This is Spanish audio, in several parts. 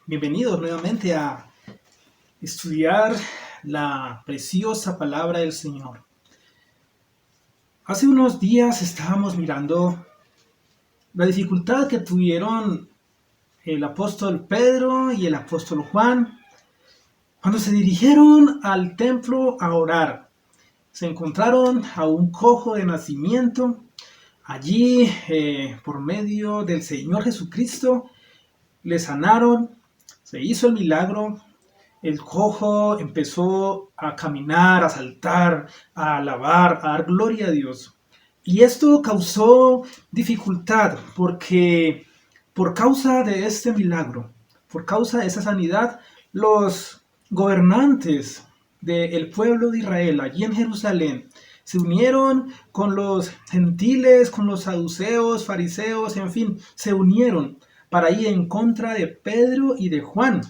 Bienvenidos nuevamente a estudiar la preciosa palabra del Señor. Hace unos días estábamos mirando la dificultad que tuvieron el apóstol Pedro y el apóstol Juan cuando se dirigieron al templo a orar. Se encontraron a un cojo de nacimiento. Allí, por medio del Señor Jesucristo, le sanaron, se hizo el milagro. El cojo empezó a caminar, a saltar, a alabar, a dar gloria a Dios. Y esto causó dificultad porque por causa de este milagro, por causa de esa sanidad, los gobernantes del pueblo de Israel allí en Jerusalén se unieron con los gentiles, con los saduceos, fariseos, en fin, se unieron para ir en contra de Pedro y de Juan,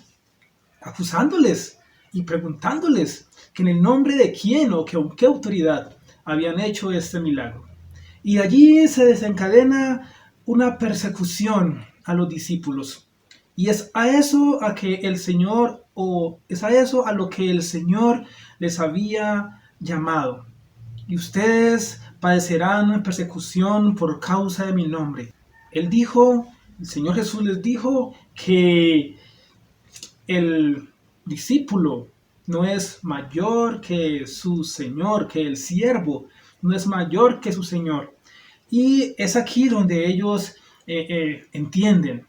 acusándoles y preguntándoles que en el nombre de quién o con qué autoridad habían hecho este milagro. Y allí se desencadena una persecución a los discípulos. Y es a eso a que el Señor, o es a eso a lo que el Señor les había llamado. Y ustedes padecerán persecución por causa de mi nombre. Él dijo, el Señor Jesús les dijo que el discípulo no es mayor que su Señor, que el siervo no es mayor que su Señor. Y es aquí donde ellos entienden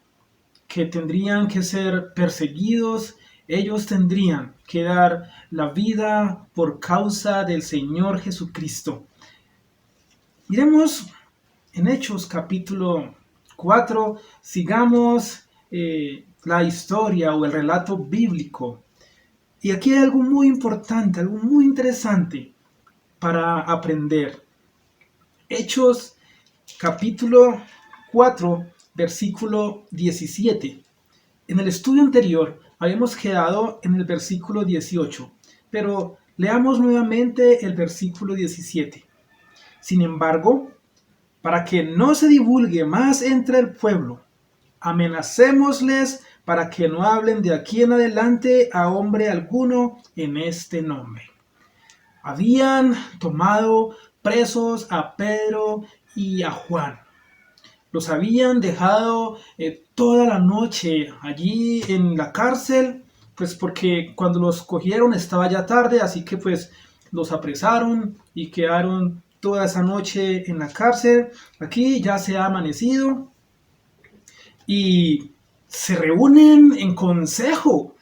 que tendrían que ser perseguidos, ellos tendrían que dar la vida por causa del Señor Jesucristo. Miremos en Hechos capítulo 4, sigamos la historia o el relato bíblico. Y aquí hay algo muy importante, algo muy interesante para aprender. Hechos capítulo 4, versículo 17. En el estudio anterior habíamos quedado en el versículo 18, pero leamos nuevamente el versículo 17. Sin embargo, para que no se divulgue más entre el pueblo, amenacémosles para que no hablen de aquí en adelante a hombre alguno en este nombre. Habían tomado presos a Pedro y a Juan. Los habían dejado toda la noche allí en la cárcel, pues porque cuando los cogieron estaba ya tarde, así que pues los apresaron y quedaron toda esa noche en la cárcel. Aquí ya se ha amanecido y se reúnen en consejo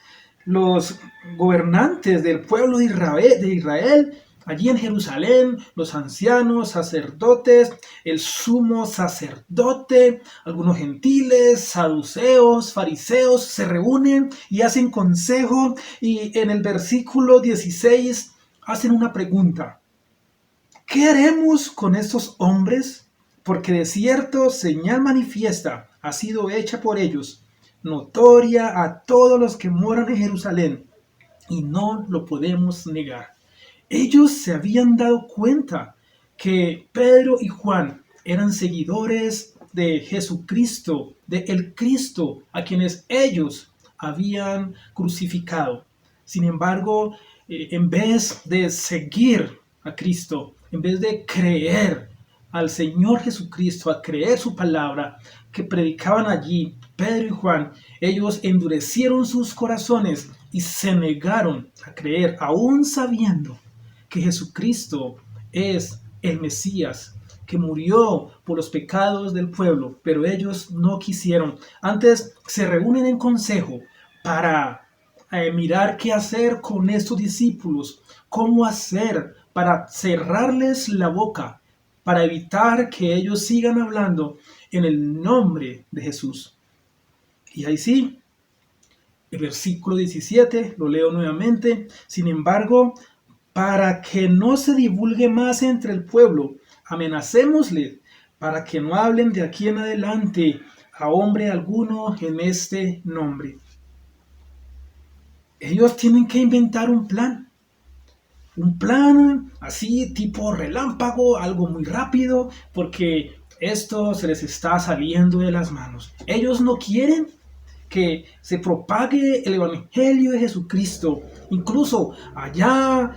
los gobernantes del pueblo de Israel, allí en Jerusalén, los ancianos, sacerdotes, el sumo sacerdote, algunos gentiles, saduceos, fariseos, se reúnen y hacen consejo, y en el versículo 16 hacen una pregunta: ¿qué haremos con estos hombres? Porque de cierto señal manifiesta ha sido hecha por ellos, notoria a todos los que moran en Jerusalén, y no lo podemos negar. Ellos se habían dado cuenta que Pedro y Juan eran seguidores de Jesucristo, de el Cristo a quienes ellos habían crucificado. Sin embargo, en vez de seguir a Cristo, en vez de creer al Señor Jesucristo, a creer su palabra que predicaban allí Pedro y Juan, ellos endurecieron sus corazones y se negaron a creer, aún sabiendo que Jesucristo es el Mesías, que murió por los pecados del pueblo, pero ellos no quisieron. Antes se reúnen en consejo para mirar qué hacer con estos discípulos, cómo hacer para cerrarles la boca, para evitar que ellos sigan hablando en el nombre de Jesús. Y ahí sí, el versículo 17, lo leo nuevamente. Sin embargo, para que no se divulgue más entre el pueblo, amenacémosle para que no hablen de aquí en adelante a hombre alguno en este nombre. Ellos tienen que inventar un plan así tipo relámpago, algo muy rápido, porque esto se les está saliendo de las manos. Ellos no quieren que se propague el Evangelio de Jesucristo. Incluso allá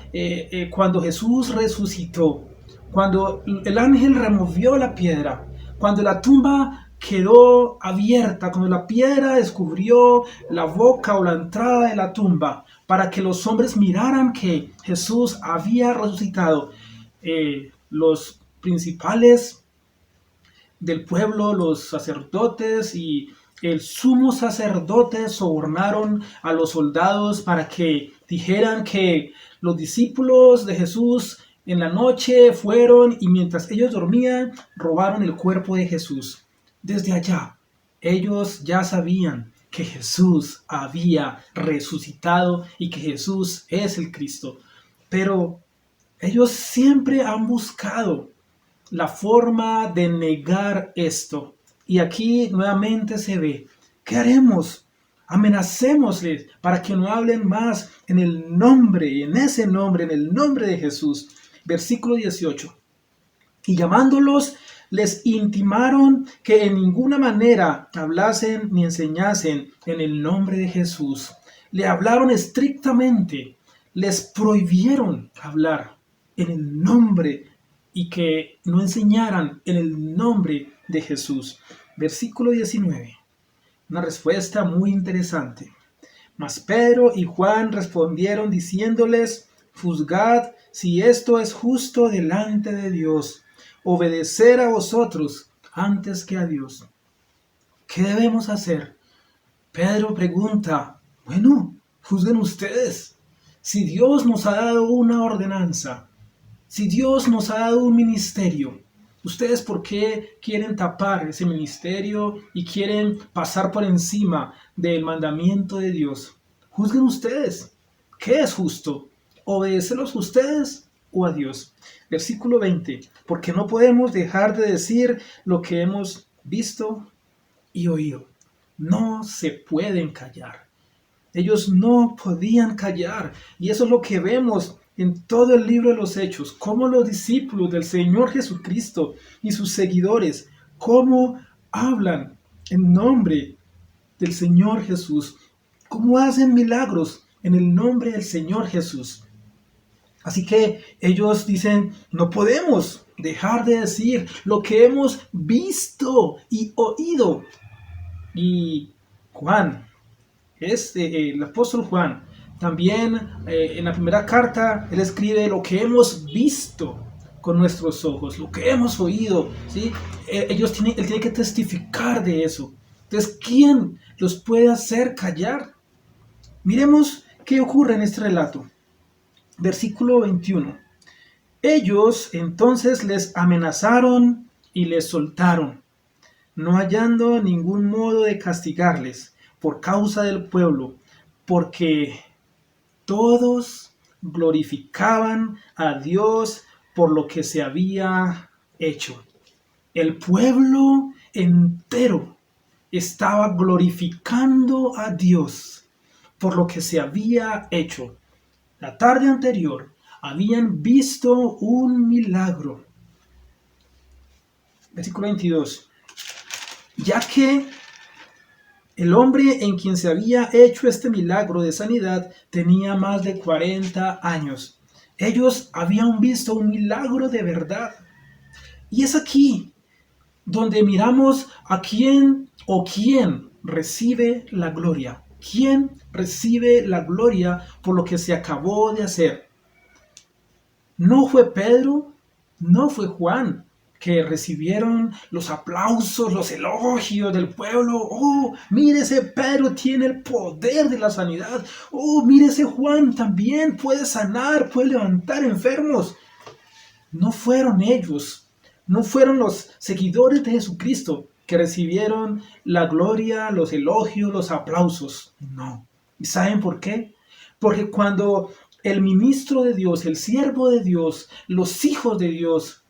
cuando Jesús resucitó, cuando el ángel removió la piedra, cuando la tumba quedó abierta, cuando la piedra descubrió la boca o la entrada de la tumba, para que los hombres miraran que Jesús había resucitado, los principales del pueblo, los sacerdotes y el sumo sacerdote sobornaron a los soldados para que dijeran que los discípulos de Jesús en la noche fueron y mientras ellos dormían robaron el cuerpo de Jesús. Desde allá ellos ya sabían que Jesús había resucitado y que Jesús es el Cristo. Pero ellos siempre han buscado la forma de negar esto. Y aquí nuevamente se ve, ¿qué haremos? Amenacémosles para que no hablen más en el nombre, en ese nombre, en el nombre de Jesús. Versículo 18. Y llamándolos, les intimaron que en ninguna manera hablasen ni enseñasen en el nombre de Jesús. Le hablaron estrictamente, les prohibieron hablar en el nombre y que no enseñaran en el nombre de Jesús. Versículo 19. Una respuesta muy interesante. Mas Pedro y Juan respondieron diciéndoles, juzgad si esto es justo delante de Dios, obedecer a vosotros antes que a Dios. ¿Qué debemos hacer? Pedro pregunta, bueno, juzguen ustedes. Si Dios nos ha dado una ordenanza, si Dios nos ha dado un ministerio, ¿ustedes por qué quieren tapar ese ministerio y quieren pasar por encima del mandamiento de Dios? Juzguen ustedes. ¿Qué es justo? ¿Obedecerlos ustedes o a Dios? Versículo 20. Porque no podemos dejar de decir lo que hemos visto y oído. No se pueden callar. Ellos no podían callar. Y eso es lo que vemos en todo el libro de los Hechos, cómo los discípulos del Señor Jesucristo y sus seguidores, cómo hablan en nombre del Señor Jesús, cómo hacen milagros en el nombre del Señor Jesús. Así que ellos dicen, no podemos dejar de decir lo que hemos visto y oído. Y Juan, el apóstol Juan, también en la primera carta, él escribe lo que hemos visto con nuestros ojos, lo que hemos oído, ¿sí? Él tiene que testificar de eso. Entonces, ¿quién los puede hacer callar? Miremos qué ocurre en este relato. Versículo 21. Ellos entonces les amenazaron y les soltaron, no hallando ningún modo de castigarles por causa del pueblo, porque todos glorificaban a Dios por lo que se había hecho. El pueblo entero estaba glorificando a Dios por lo que se había hecho. La tarde anterior habían visto un milagro. Versículo 22. Ya que el hombre en quien se había hecho este milagro de sanidad tenía más de 40 años. Ellos habían visto un milagro de verdad. Y es aquí donde miramos a quién recibe la gloria. ¿Quién recibe la gloria por lo que se acabó de hacer? No fue Pedro, no fue Juan, que recibieron los aplausos, los elogios del pueblo. Oh, mire, ese Pedro tiene el poder de la sanidad. Oh, mire, ese Juan también puede sanar, puede levantar enfermos. No fueron ellos, no fueron los seguidores de Jesucristo que recibieron la gloria, los elogios, los aplausos. No. ¿Y saben por qué? Porque cuando el ministro de Dios, el siervo de Dios, los hijos de Dios,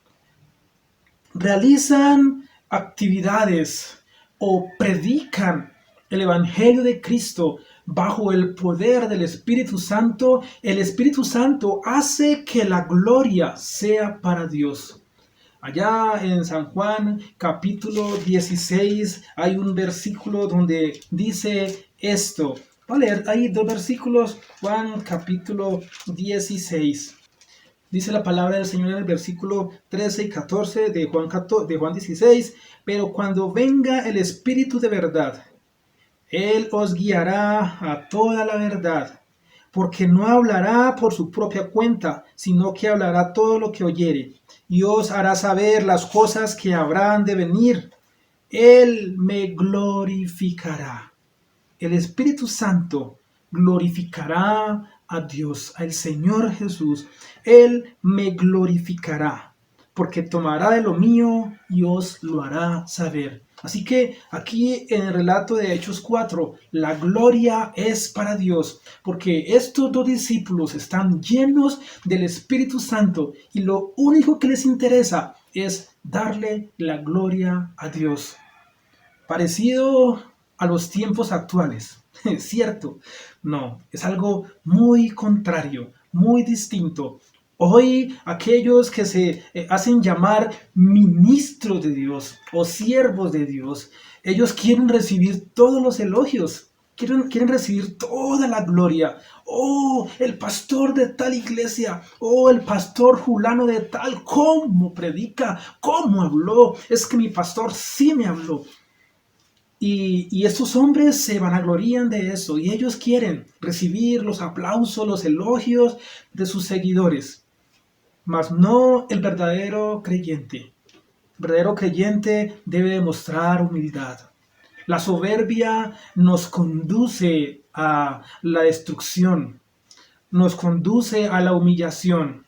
realizan actividades o predican el Evangelio de Cristo bajo el poder del Espíritu Santo, el Espíritu Santo hace que la gloria sea para Dios. Allá en San Juan capítulo 16 hay un versículo donde dice esto. Voy a leer ahí dos versículos, Juan capítulo 16. Dice la palabra del Señor en el versículo 13 y 14 de Juan 16, pero cuando venga el Espíritu de verdad, Él os guiará a toda la verdad, porque no hablará por su propia cuenta, sino que hablará todo lo que oyere, y os hará saber las cosas que habrán de venir. Él me glorificará. El Espíritu Santo glorificará a Dios, al Señor Jesús. Él me glorificará, porque tomará de lo mío y os lo hará saber. Así que aquí en el relato de Hechos 4, la gloria es para Dios, porque estos dos discípulos están llenos del Espíritu Santo y lo único que les interesa es darle la gloria a Dios. Parecido a los tiempos actuales, ¿es cierto? No, es algo muy contrario, muy distinto. Hoy aquellos que se hacen llamar ministros de Dios o siervos de Dios, ellos quieren recibir todos los elogios, quieren recibir toda la gloria. Oh, el pastor de tal iglesia, oh, el pastor fulano de tal, cómo predica, cómo habló, es que mi pastor sí me habló. Y estos hombres se vanaglorían de eso y ellos quieren recibir los aplausos, los elogios de sus seguidores, mas no el verdadero creyente. El verdadero creyente debe demostrar humildad. La soberbia nos conduce a la destrucción, nos conduce a la humillación.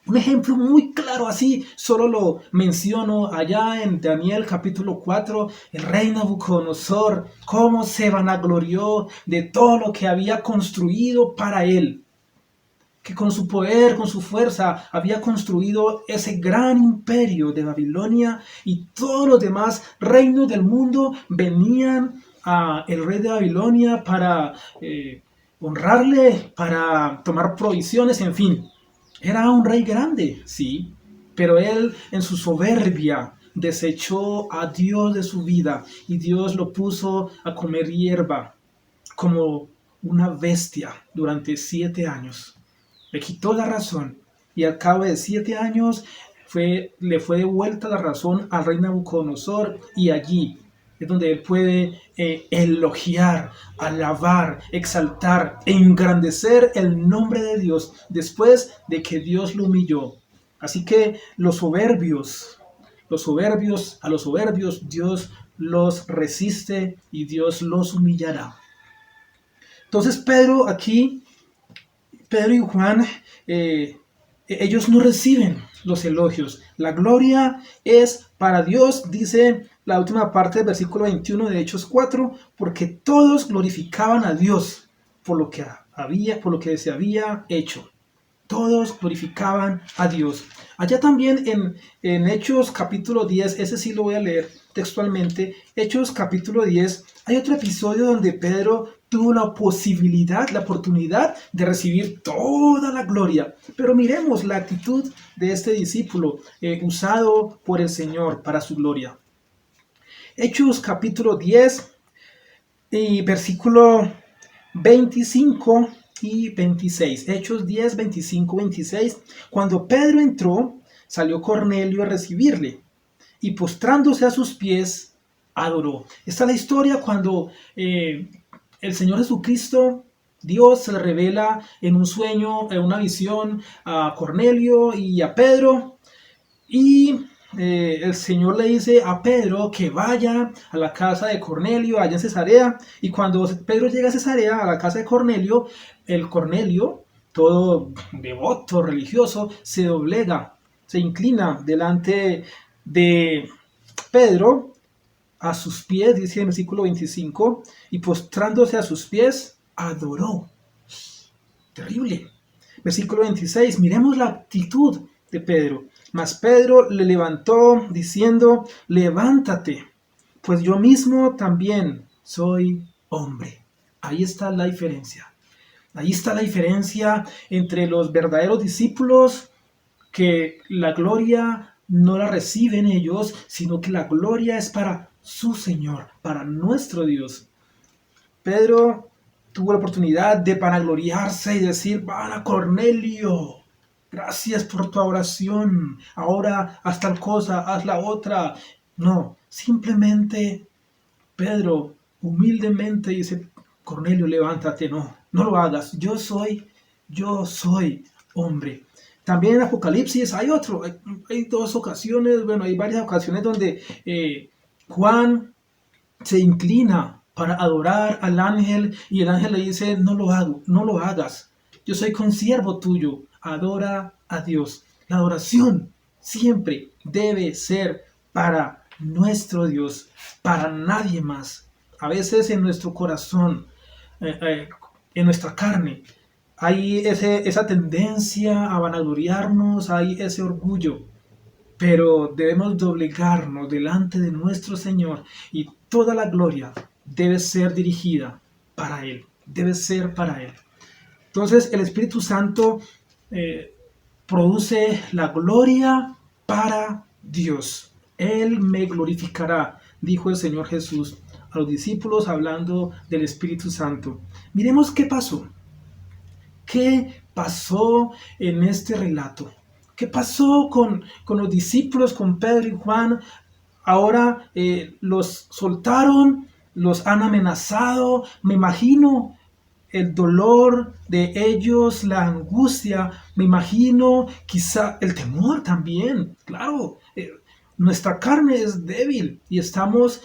Un ejemplo muy claro así, solo lo menciono allá en Daniel capítulo 4, el rey Nabucodonosor, cómo se vanaglorió de todo lo que había construido para él, que con su poder, con su fuerza, había construido ese gran imperio de Babilonia y todos los demás reinos del mundo venían a el rey de Babilonia para honrarle, para tomar provisiones, en fin. Era un rey grande, sí, pero él en su soberbia desechó a Dios de su vida y Dios lo puso a comer hierba como una bestia durante 7 años. Le quitó la razón y al cabo de 7 años le fue devuelta la razón al rey Nabucodonosor y allí es donde él puede elogiar, alabar, exaltar e engrandecer el nombre de Dios después de que Dios lo humilló. Así que a los soberbios Dios los resiste y Dios los humillará. Entonces Pedro y Juan, ellos no reciben los elogios. La gloria es para Dios, dice la última parte del versículo 21 de Hechos 4, porque todos glorificaban a Dios por lo que se había hecho. Todos glorificaban a Dios. Allá también en Hechos capítulo 10, ese sí lo voy a leer textualmente, Hechos capítulo 10, hay otro episodio donde Pedro tuvo la oportunidad de recibir toda la gloria. Pero miremos la actitud de este discípulo usado por el Señor para su gloria. Hechos capítulo 10 y versículo 25 y 26. Hechos 10, 25, 26. Cuando Pedro entró, salió Cornelio a recibirle y postrándose a sus pies, adoró. Esta es la historia cuando el Señor Jesucristo, Dios, se le revela en un sueño, en una visión a Cornelio y a Pedro. Y el Señor le dice a Pedro que vaya a la casa de Cornelio, allá en Cesarea. Y cuando Pedro llega a Cesarea, a la casa de Cornelio, el Cornelio, todo devoto, religioso, se doblega, se inclina delante de Pedro a sus pies, dice en el versículo 25, y postrándose a sus pies, adoró. Terrible. Versículo 26, miremos la actitud de Pedro. Mas Pedro le levantó diciendo, levántate, pues yo mismo también soy hombre. Ahí está la diferencia. Ahí está la diferencia entre los verdaderos discípulos, que la gloria no la reciben ellos, sino que la gloria es para su Señor, para nuestro Dios. Pedro tuvo la oportunidad de vanagloriarse y decir: Vana Cornelio, gracias por tu oración, ahora haz tal cosa, haz la otra. No, simplemente Pedro humildemente dice: Cornelio, levántate, no lo hagas, yo soy hombre. También en Apocalipsis hay dos ocasiones, bueno, hay varias ocasiones donde Juan se inclina para adorar al ángel y el ángel le dice: no lo hagas, yo soy consiervo tuyo, adora a Dios. La adoración siempre debe ser para nuestro Dios, para nadie más. A veces en nuestro corazón, en nuestra carne, hay esa tendencia a vanagloriarnos, hay ese orgullo, pero debemos doblegarnos delante de nuestro Señor y toda la gloria debe ser dirigida para Él, debe ser para Él. Entonces el Espíritu Santo produce la gloria para Dios. Él me glorificará, dijo el Señor Jesús a los discípulos hablando del Espíritu Santo. Miremos qué pasó. ¿Qué pasó en este relato? ¿Qué pasó con los discípulos, con Pedro y Juan? Ahora los soltaron, los han amenazado. Me imagino el dolor de ellos, la angustia. Me imagino quizá el temor también. Claro, nuestra carne es débil y estamos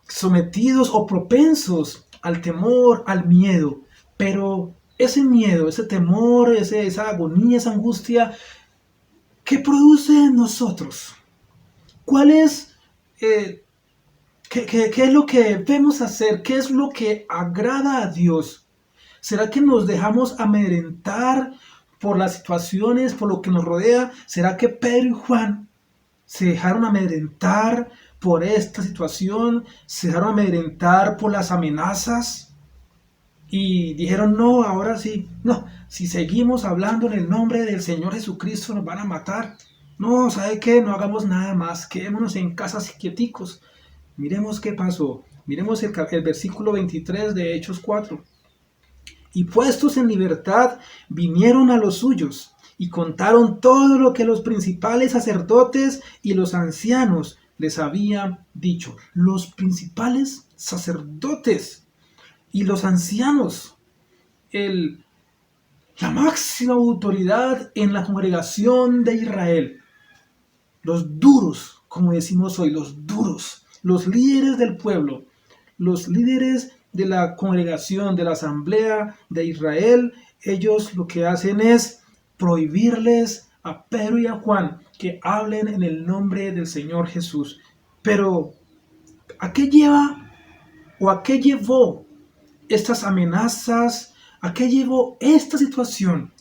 sometidos o propensos al temor, al miedo. Pero ese miedo, ese temor, esa agonía, esa angustia, ¿qué produce en nosotros? ¿Cuál es, qué es lo que debemos hacer? ¿Qué es lo que agrada a Dios? ¿Será que nos dejamos amedrentar por las situaciones, por lo que nos rodea? ¿Será que Pedro y Juan se dejaron amedrentar por esta situación? ¿Se dejaron amedrentar por las amenazas? Y dijeron: no, ahora sí, no, si seguimos hablando en el nombre del Señor Jesucristo nos van a matar. No, ¿sabe qué? No hagamos nada más, quedémonos en casa quieticos. Miremos qué pasó. Miremos el versículo 23 de Hechos 4. Y puestos en libertad, vinieron a los suyos y contaron todo lo que los principales sacerdotes y los ancianos les habían dicho. Los principales sacerdotes y los ancianos, la máxima autoridad en la congregación de Israel, los duros, como decimos hoy, los duros, los líderes del pueblo, los líderes de la congregación, de la asamblea de Israel, ellos lo que hacen es prohibirles a Pedro y a Juan que hablen en el nombre del Señor Jesús. Pero, ¿a qué lleva o a qué llevó estas amenazas? ¿A qué llevó esta situación?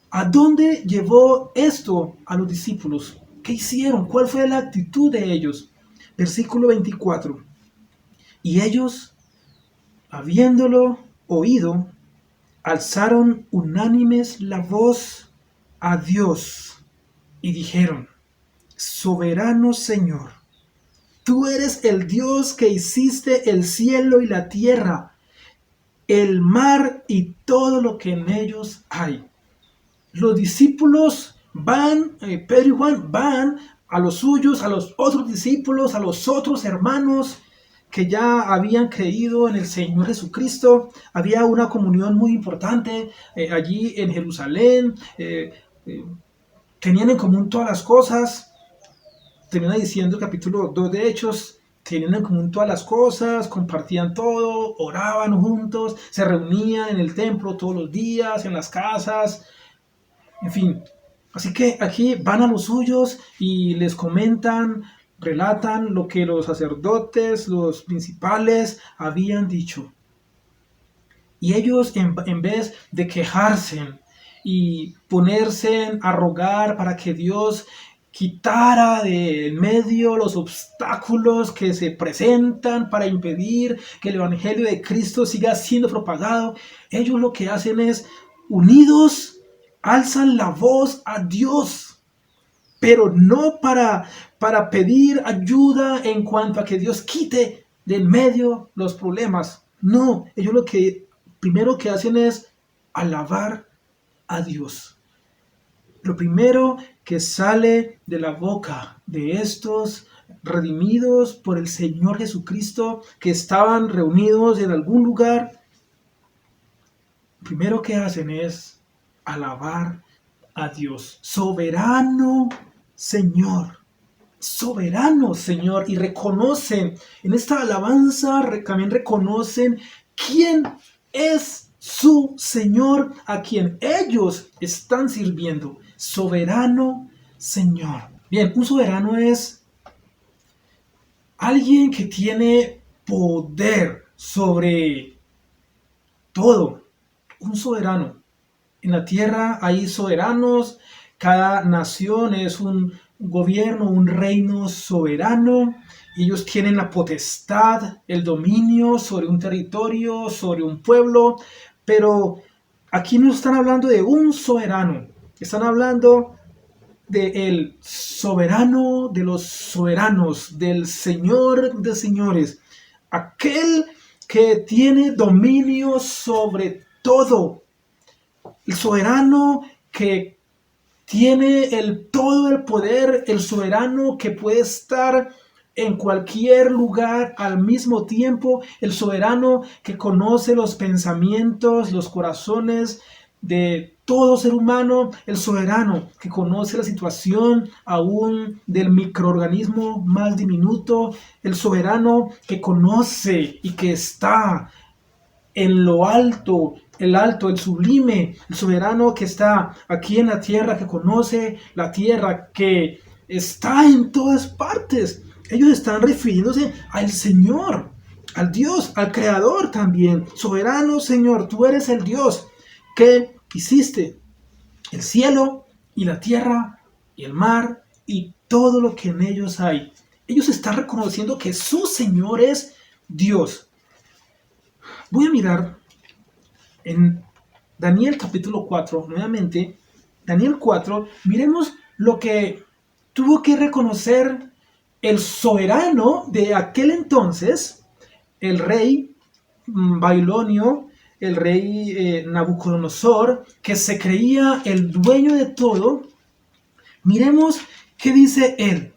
¿A dónde llevó esto a los discípulos? ¿Qué hicieron? ¿Cuál fue la actitud de ellos? Versículo 24. Y ellos, habiéndolo oído, alzaron unánimes la voz a Dios y dijeron: Soberano Señor, tú eres el Dios que hiciste el cielo y la tierra, el mar y todo lo que en ellos hay. Los discípulos van, Pedro y Juan van a los suyos, a los otros discípulos, a los otros hermanos que ya habían creído en el Señor Jesucristo. Había una comunión muy importante allí en Jerusalén. Tenían en común todas las cosas. Termina diciendo el capítulo 2 de Hechos: tenían en común todas las cosas, compartían todo, oraban juntos, se reunían en el templo todos los días, en las casas, en fin. Así que aquí van a los suyos y les comentan, relatan lo que los sacerdotes, los principales habían dicho. Y ellos, en vez de quejarse y ponerse a rogar para que Dios quitara de medio los obstáculos que se presentan para impedir que el Evangelio de Cristo siga siendo propagado, ellos lo que hacen es, unidos, alzan la voz a Dios, pero no para pedir ayuda en cuanto a que Dios quite de en medio los problemas, No, ellos lo que primero que hacen es alabar a Dios. Lo primero que sale de la boca de estos redimidos por el Señor Jesucristo que estaban reunidos en algún lugar, lo primero que hacen es alabar a Dios. Soberano Señor, y reconocen, en esta alabanza también reconocen quién es su Señor a quien ellos están sirviendo. Soberano Señor. Bien, un soberano es alguien que tiene poder sobre todo. Un soberano. En la tierra hay soberanos, cada nación es un gobierno, un reino soberano. Ellos tienen la potestad, el dominio sobre un territorio, sobre un pueblo, pero aquí no están hablando de un soberano, están hablando del soberano de los soberanos, del Señor de señores, aquel que tiene dominio sobre todo, el soberano que tiene todo el poder, el soberano que puede estar en cualquier lugar al mismo tiempo, el soberano que conoce los pensamientos, los corazones de todo ser humano, el soberano que conoce la situación aún del microorganismo más diminuto, el soberano que conoce y que está en lo alto, el sublime, el soberano que está aquí en la tierra, que conoce la tierra, que está en todas partes. Ellos están refiriéndose al Señor, al Dios, al Creador también. Soberano Señor, tú eres el Dios que hiciste el cielo y la tierra y el mar y todo lo que en ellos hay. Ellos están reconociendo que su Señor es Dios. Voy a mirar en Daniel capítulo 4, nuevamente, Daniel 4, miremos lo que tuvo que reconocer el soberano de aquel entonces, el rey babilonio, el rey Nabucodonosor, que se creía el dueño de todo. Miremos qué dice él.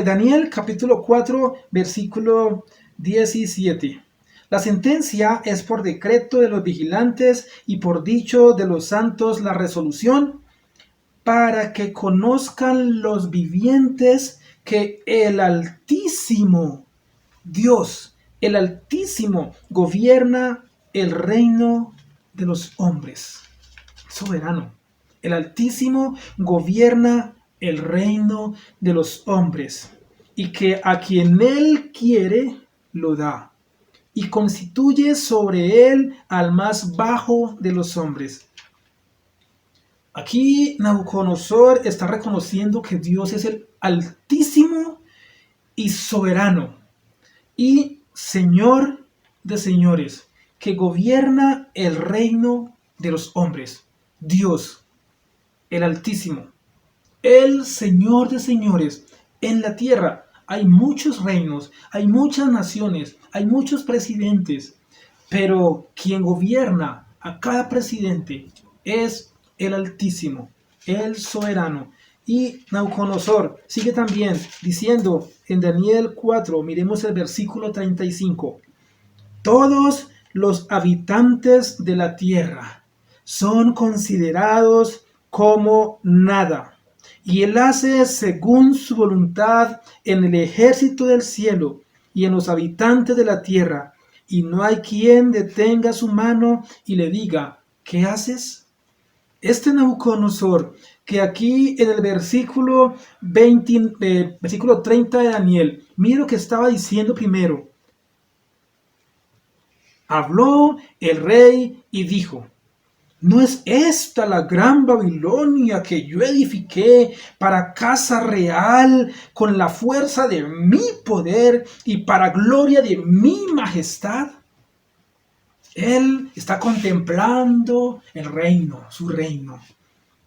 Daniel capítulo 4, versículo 17. La sentencia es por decreto de los vigilantes y por dicho de los santos la resolución, para que conozcan los vivientes que el Altísimo Dios, el Altísimo, gobierna el reino de los hombres. Soberano. El Altísimo gobierna el reino de los hombres, y que a quien él quiere lo da, y constituye sobre él al más bajo de los hombres. Aquí Nabucodonosor está reconociendo que Dios es el Altísimo y soberano y Señor de señores, que gobierna el reino de los hombres. Dios, el Altísimo, el Señor de señores. En la tierra hay muchos reinos, hay muchas naciones, hay muchos presidentes, pero quien gobierna a cada presidente es el Altísimo, el soberano. Y Nabucodonosor sigue también diciendo en Daniel 4, miremos el versículo 35, todos los habitantes de la tierra son considerados como nada, y él hace según su voluntad en el ejército del cielo y en los habitantes de la tierra, y no hay quien detenga su mano y le diga, ¿qué haces? Este Nabucodonosor, que aquí en el versículo 30 de Daniel, mire lo que estaba diciendo primero. Habló el rey y dijo, ¿no es esta la gran Babilonia que yo edifiqué para casa real con la fuerza de mi poder y para gloria de mi majestad? Él está contemplando el reino, su reino.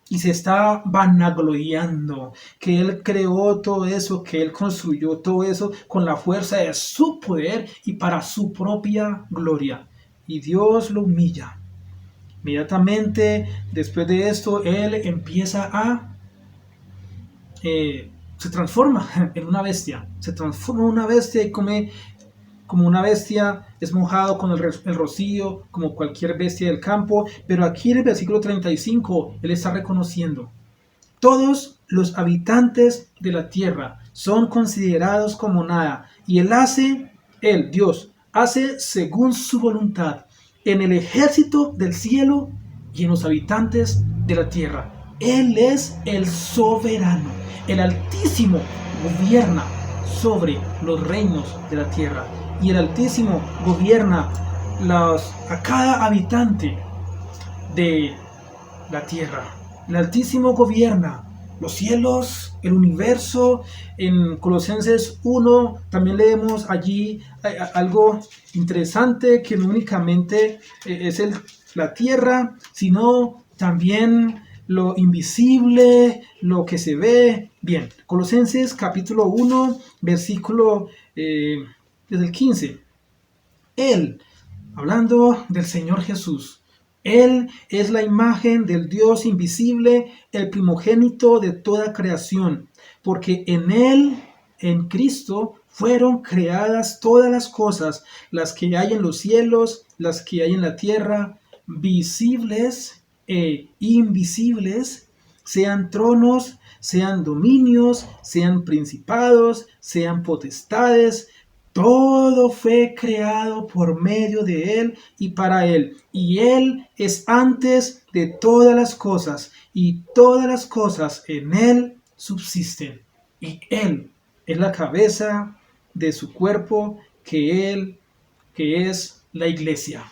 y se está vanagloriando que Él creó todo eso, que Él construyó todo eso con la fuerza de su poder y para su propia gloria. Y Dios lo humilla. Inmediatamente después de esto, Él empieza a... se transforma en una bestia. Se transforma en una bestia y come como una bestia, es mojado con el rocío, como cualquier bestia del campo. Pero aquí en el versículo 35, Él está reconociendo: todos los habitantes de la tierra son considerados como nada, y Él, Dios, hace según su voluntad en el ejército del cielo y en los habitantes de la tierra. Él es el soberano, el Altísimo gobierna sobre los reinos de la tierra, y el Altísimo gobierna a cada habitante de la tierra. El Altísimo gobierna los cielos, el universo. En Colosenses 1 también leemos allí algo interesante, que no únicamente es la tierra, sino también lo invisible, lo que se ve. Bien, Colosenses capítulo 1, versículo desde el 15. Él, hablando del Señor Jesús, Él es la imagen del Dios invisible, el primogénito de toda creación, porque en Él, en Cristo, fueron creadas todas las cosas, las que hay en los cielos, las que hay en la tierra, visibles e invisibles, sean tronos, sean dominios, sean principados, sean potestades. Todo fue creado por medio de Él y para Él. Y Él es antes de todas las cosas, y todas las cosas en Él subsisten. Y Él es la cabeza de su cuerpo, que es la iglesia.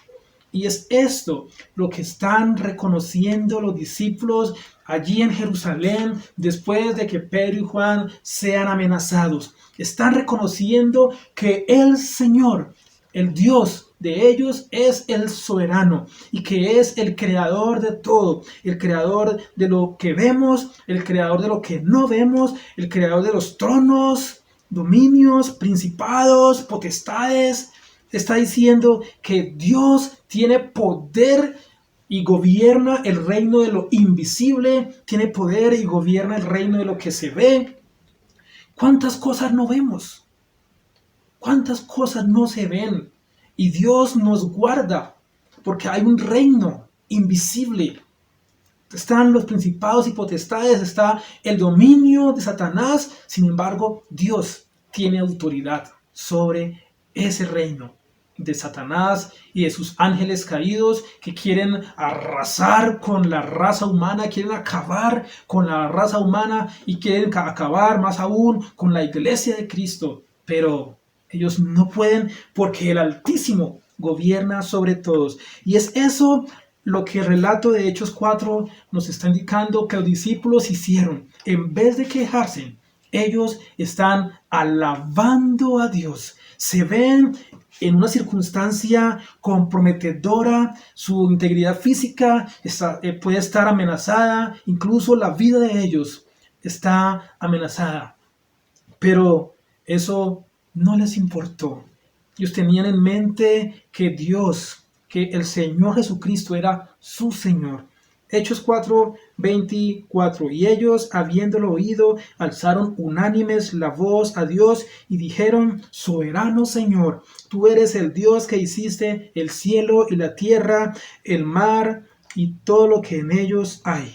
Y es esto lo que están reconociendo los discípulos allí en Jerusalén después de que Pedro y Juan sean amenazados. Están reconociendo que el Señor, el Dios de ellos, es el soberano y que es el creador de todo, el creador de lo que vemos, el creador de lo que no vemos, el creador de los tronos, dominios, principados, potestades. Está diciendo que Dios tiene poder y gobierna el reino de lo invisible, tiene poder y gobierna el reino de lo que se ve. ¿Cuántas cosas no vemos? ¿Cuántas cosas no se ven? Y Dios nos guarda porque hay un reino invisible. Están los principados y potestades, está el dominio de Satanás. Sin embargo, Dios tiene autoridad sobre ese reino de Satanás y de sus ángeles caídos que quieren arrasar con la raza humana, quieren acabar con la raza humana y quieren acabar más aún con la iglesia de Cristo. Pero ellos no pueden porque el Altísimo gobierna sobre todos. Y es eso lo que el relato de Hechos 4 nos está indicando que los discípulos hicieron. En vez de quejarse, ellos están alabando a Dios. Se ven en una circunstancia comprometedora, su integridad física puede estar amenazada, incluso la vida de ellos está amenazada. Pero eso no les importó. Ellos tenían en mente que Dios, que el Señor Jesucristo era su Señor. Hechos 4:24. Y ellos, habiéndolo oído, alzaron unánimes la voz a Dios y dijeron: soberano Señor, tú eres el Dios que hiciste el cielo y la tierra, el mar y todo lo que en ellos hay.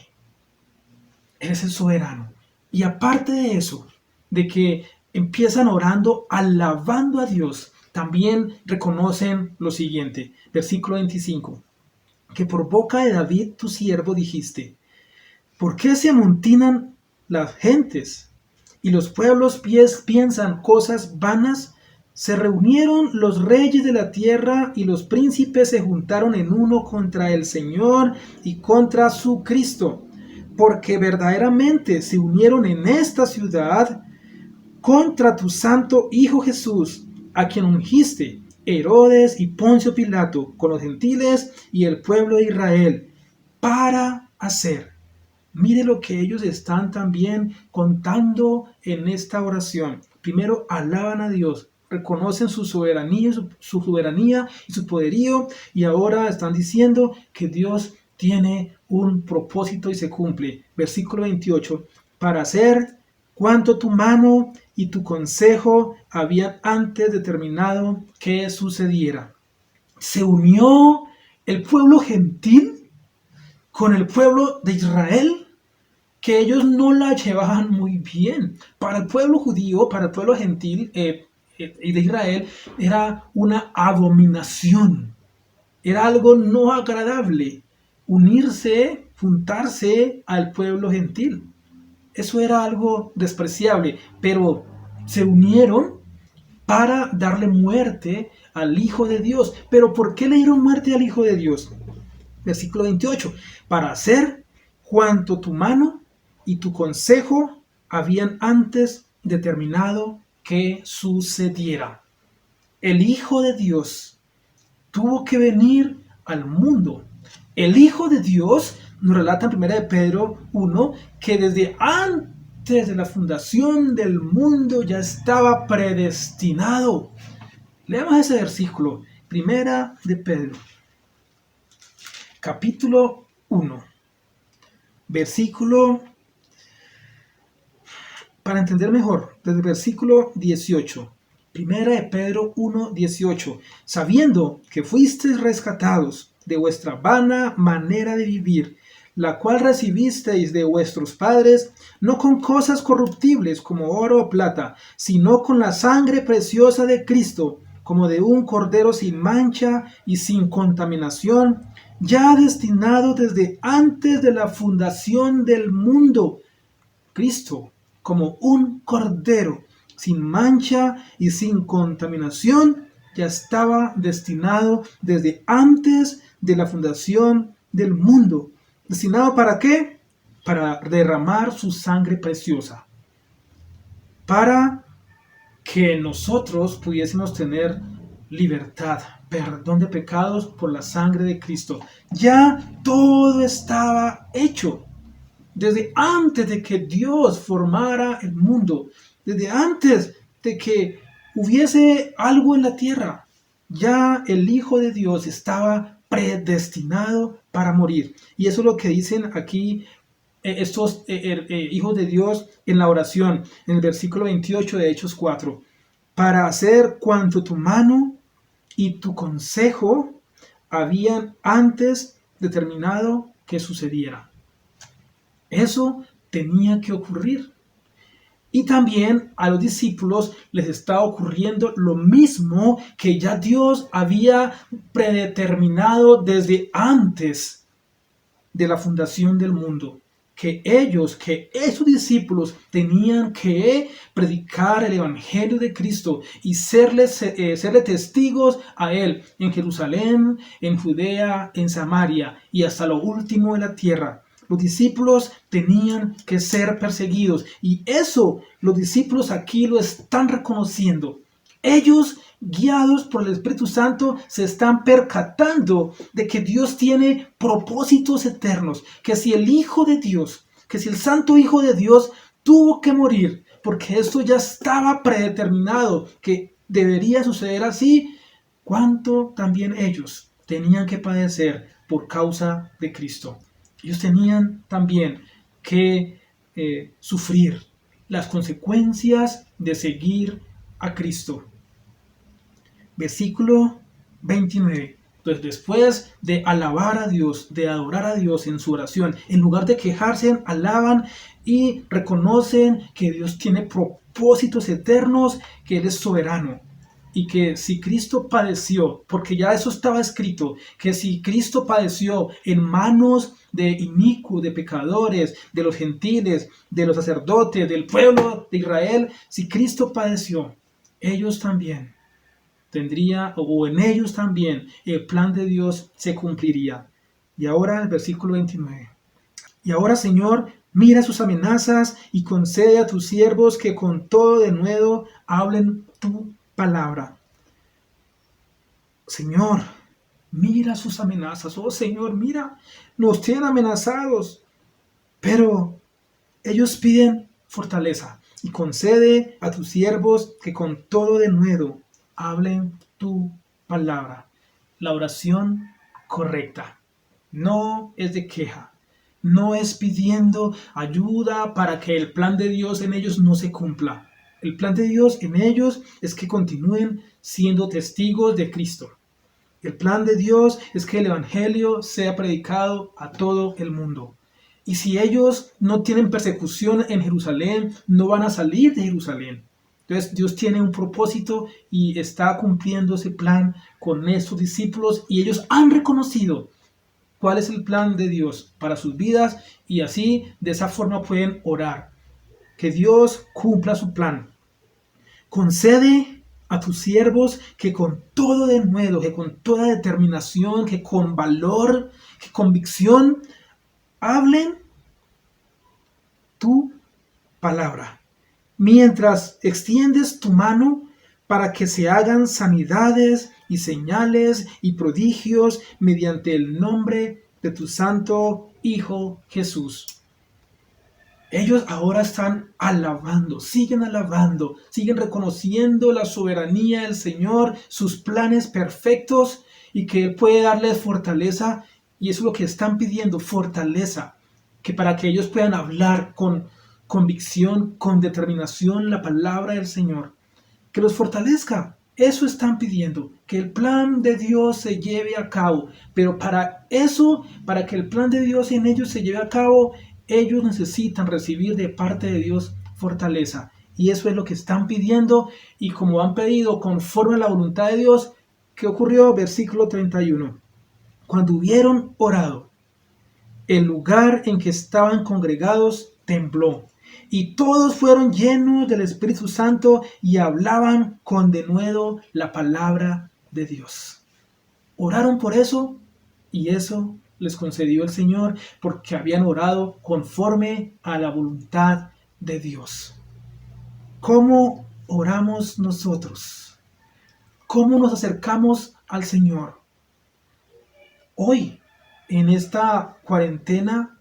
Eres el soberano. Y aparte de eso, de que empiezan orando, alabando a Dios, también reconocen lo siguiente. Versículo 25. Que por boca de David tu siervo dijiste: ¿por qué se amontinan las gentes y los pueblos piensan cosas vanas? Se reunieron los reyes de la tierra y los príncipes se juntaron en uno contra el Señor y contra su Cristo, porque verdaderamente se unieron en esta ciudad contra tu santo Hijo Jesús, a quien ungiste, Herodes y Poncio Pilato, con los gentiles y el pueblo de Israel, para hacer Mire lo que ellos están también contando en esta oración. Primero alaban a Dios, reconocen su soberanía, su soberanía y su poderío, y ahora están diciendo que Dios tiene un propósito y se cumple. Versículo 28, para hacer cuanto tu mano y tu consejo habían antes determinado que sucediera. Se unió el pueblo gentil con el pueblo de Israel, que ellos no la llevaban muy bien. Para el pueblo judío, para el pueblo gentil y de Israel, era una abominación, era algo no agradable unirse, juntarse al pueblo gentil. Eso era algo despreciable, pero se unieron para darle muerte al Hijo de Dios. ¿Pero por qué le dieron muerte al Hijo de Dios? Versículo 28, para hacer cuanto tu mano y tu consejo habían antes determinado que sucediera. El Hijo de Dios tuvo que venir al mundo. El Hijo de Dios nos relata en 1 de Pedro 1 que desde antes de la fundación del mundo ya estaba predestinado. Leamos ese versículo, 1 de Pedro, capítulo 1, versículo, para entender mejor, desde el versículo 18. Primera de Pedro 1, 18. Sabiendo que fuisteis rescatados de vuestra vana manera de vivir, la cual recibisteis de vuestros padres, no con cosas corruptibles como oro o plata, sino con la sangre preciosa de Cristo, como de un cordero sin mancha y sin contaminación, ya destinado desde antes de la fundación del mundo. Cristo, como un cordero sin mancha y sin contaminación, ya estaba destinado desde antes de la fundación del mundo. ¿Destinado para qué? Para derramar su sangre preciosa, para que nosotros pudiésemos tener libertad, perdón de pecados por la sangre de Cristo. Ya todo estaba hecho. Desde antes de que Dios formara el mundo, desde antes de que hubiese algo en la tierra, ya el Hijo de Dios estaba predestinado para morir. Y eso es lo que dicen aquí estos hijos de Dios en la oración, en el versículo 28 de Hechos 4. Para hacer cuanto tu mano y tu consejo habían antes determinado que sucediera. Eso tenía que ocurrir. Y también a los discípulos les está ocurriendo lo mismo que ya Dios había predeterminado desde antes de la fundación del mundo. Que esos discípulos tenían que predicar el Evangelio de Cristo y serle testigos a Él en Jerusalén, en Judea, en Samaria y hasta lo último de la tierra. Los discípulos tenían que ser perseguidos y eso los discípulos aquí lo están reconociendo. Ellos, guiados por el Espíritu Santo, se están percatando de que Dios tiene propósitos eternos, que si el Hijo de Dios, que si el Santo Hijo de Dios tuvo que morir, porque esto ya estaba predeterminado, que debería suceder así, cuánto también ellos tenían que padecer por causa de Cristo. Ellos tenían también que sufrir las consecuencias de seguir a Cristo. Versículo 29. Entonces, después de alabar a Dios, de adorar a Dios en su oración, en lugar de quejarse, alaban y reconocen que Dios tiene propósitos eternos, que Él es soberano. Y que si Cristo padeció, porque ya eso estaba escrito, que si Cristo padeció en manos de inicuos, de pecadores, de los gentiles, de los sacerdotes, del pueblo de Israel, si Cristo padeció, ellos también tendría, o en ellos también, el plan de Dios se cumpliría. Y ahora el versículo 29. Y ahora, Señor, mira sus amenazas y concede a tus siervos que con todo de nuevo hablen tu palabra. Señor, mira sus amenazas. Oh Señor, mira, nos tienen amenazados. Pero ellos piden fortaleza y concede a tus siervos que con todo denuedo hablen tu palabra. La oración correcta no es de queja, no es pidiendo ayuda para que el plan de Dios en ellos no se cumpla. El plan de Dios en ellos es que continúen siendo testigos de Cristo. El plan de Dios es que el Evangelio sea predicado a todo el mundo. Y si ellos no tienen persecución en Jerusalén, no van a salir de Jerusalén. Entonces Dios tiene un propósito y está cumpliendo ese plan con estos discípulos y ellos han reconocido cuál es el plan de Dios para sus vidas y así de esa forma pueden orar. Que Dios cumpla su plan. Concede a tus siervos que con todo denuedo, que con toda determinación, que con valor, que convicción, hablen tu palabra. Mientras extiendes tu mano para que se hagan sanidades y señales y prodigios mediante el nombre de tu santo Hijo Jesús. Ellos ahora están alabando, siguen reconociendo la soberanía del Señor, sus planes perfectos y que Él puede darles fortaleza. Y eso es lo que están pidiendo, fortaleza, que para que ellos puedan hablar con convicción, con determinación la palabra del Señor. Que los fortalezca. Eso están pidiendo, que el plan de Dios se lleve a cabo. Pero para eso, para que el plan de Dios en ellos se lleve a cabo, ellos necesitan recibir de parte de Dios fortaleza. Y eso es lo que están pidiendo. Y como han pedido conforme a la voluntad de Dios, ¿qué ocurrió? Versículo 31. Cuando hubieron orado, el lugar en que estaban congregados tembló. Y todos fueron llenos del Espíritu Santo y hablaban con denuedo la palabra de Dios. Oraron por eso y eso les concedió el Señor porque habían orado conforme a la voluntad de Dios. ¿Cómo oramos nosotros? ¿Cómo nos acercamos al Señor? Hoy, en esta cuarentena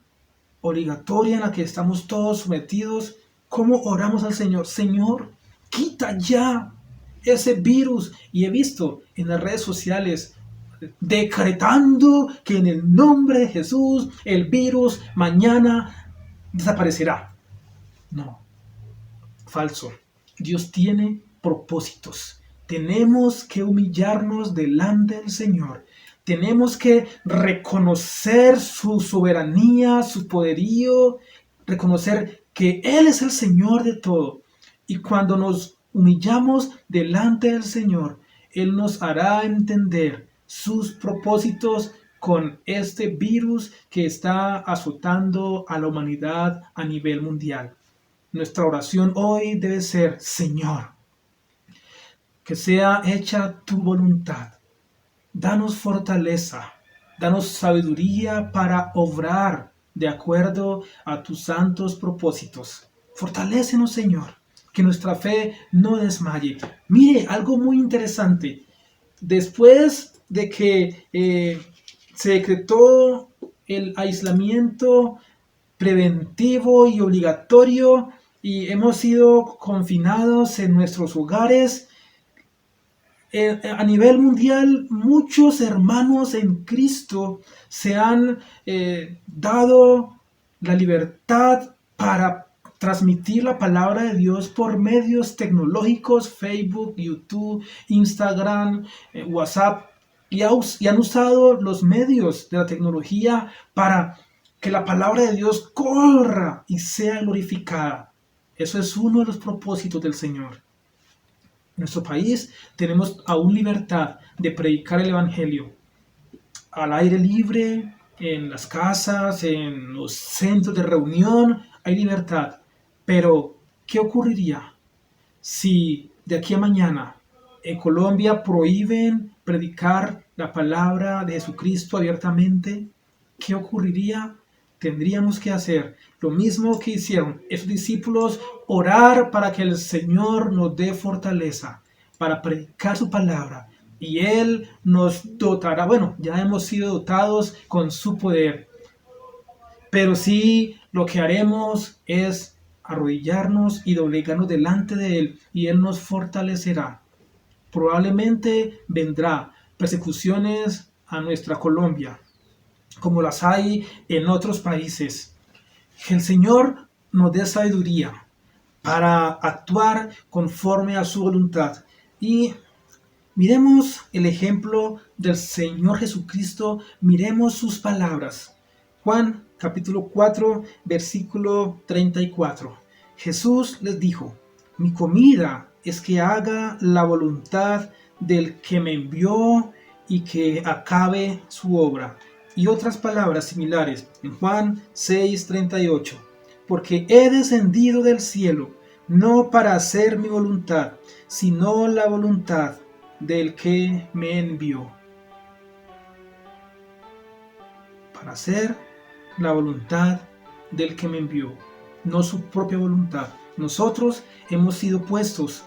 obligatoria en la que estamos todos sometidos, ¿cómo oramos al Señor? Señor, quita ya ese virus. Y he visto en las redes sociales decretando que en el nombre de Jesús el virus mañana desaparecerá. No, falso. Dios tiene propósitos. Tenemos que humillarnos delante del Señor. Tenemos que reconocer su soberanía, su poderío, reconocer que Él es el Señor de todo. Y cuando nos humillamos delante del Señor, Él nos hará entender sus propósitos con este virus que está azotando a la humanidad a nivel mundial. Nuestra oración hoy debe ser: Señor, que sea hecha tu voluntad. Danos fortaleza, danos sabiduría para obrar de acuerdo a tus santos propósitos. Fortalécenos, Señor, que nuestra fe no desmaye. Mire, algo muy interesante. Después de que se decretó el aislamiento preventivo y obligatorio y hemos sido confinados en nuestros hogares, a nivel mundial, muchos hermanos en Cristo se han dado la libertad para transmitir la palabra de Dios por medios tecnológicos, Facebook, YouTube, Instagram, WhatsApp, y han usado los medios de la tecnología para que la palabra de Dios corra y sea glorificada. Eso es uno de los propósitos del Señor. En nuestro país tenemos aún libertad de predicar el Evangelio al aire libre, en las casas, en los centros de reunión, hay libertad. Pero, ¿qué ocurriría si de aquí a mañana en Colombia prohíben predicar la palabra de Jesucristo abiertamente? ¿Qué ocurriría? Tendríamos que hacer lo mismo que hicieron esos discípulos, orar para que el Señor nos dé fortaleza para predicar su palabra. Y Él nos dotará, bueno, ya hemos sido dotados con su poder. pero sí lo que haremos es arrodillarnos y doblegarnos delante de Él, y Él nos fortalecerá. Probablemente vendrá persecuciones a nuestra Colombia, como las hay en otros países. Que el Señor nos dé sabiduría para actuar conforme a su voluntad. Y miremos el ejemplo del Señor Jesucristo, miremos sus palabras. Juan capítulo 4, versículo 34. Jesús les dijo: mi comida es que haga la voluntad del que me envió y que acabe su obra. Y otras palabras similares en Juan 6:38. Porque he descendido del cielo, no para hacer mi voluntad, sino la voluntad del que me envió. Para hacer la voluntad del que me envió, no su propia voluntad. Nosotros hemos sido puestos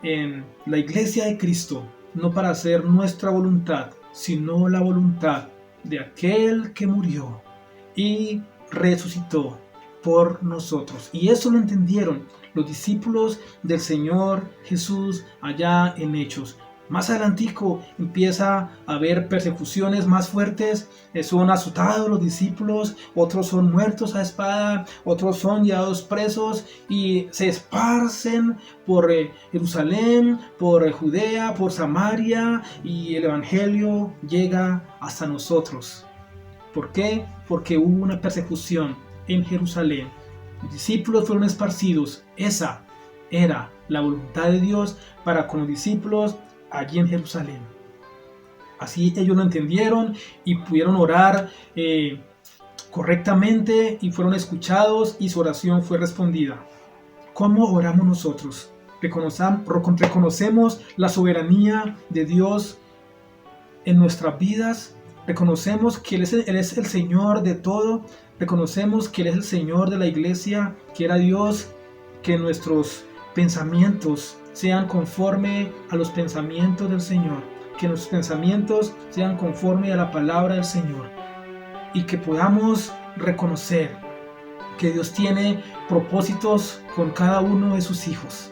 en la iglesia de Cristo, no para hacer nuestra voluntad, sino la voluntad de aquel que murió y resucitó por nosotros. Y eso lo entendieron los discípulos del Señor Jesús allá en Hechos. Más adelantico empieza a haber persecuciones más fuertes, son azotados los discípulos, otros son muertos a espada, otros son llevados presos y se esparcen por Jerusalén, por Judea, por Samaria, y el Evangelio llega hasta nosotros. ¿Por qué? Porque hubo una persecución en Jerusalén. Los discípulos fueron esparcidos. Esa era la voluntad de Dios para con los discípulos allí en Jerusalén. Así ellos lo entendieron y pudieron orar correctamente y fueron escuchados y su oración fue respondida. ¿Cómo oramos nosotros? ¿Reconocemos la soberanía de Dios en nuestras vidas? ¿Reconocemos que Él es el Señor de todo? ¿Reconocemos que Él es el Señor de la iglesia? Que era Dios, que nuestros pensamientos sean conforme a los pensamientos del Señor, que nuestros pensamientos sean conforme a la palabra del Señor, y que podamos reconocer que Dios tiene propósitos con cada uno de sus hijos.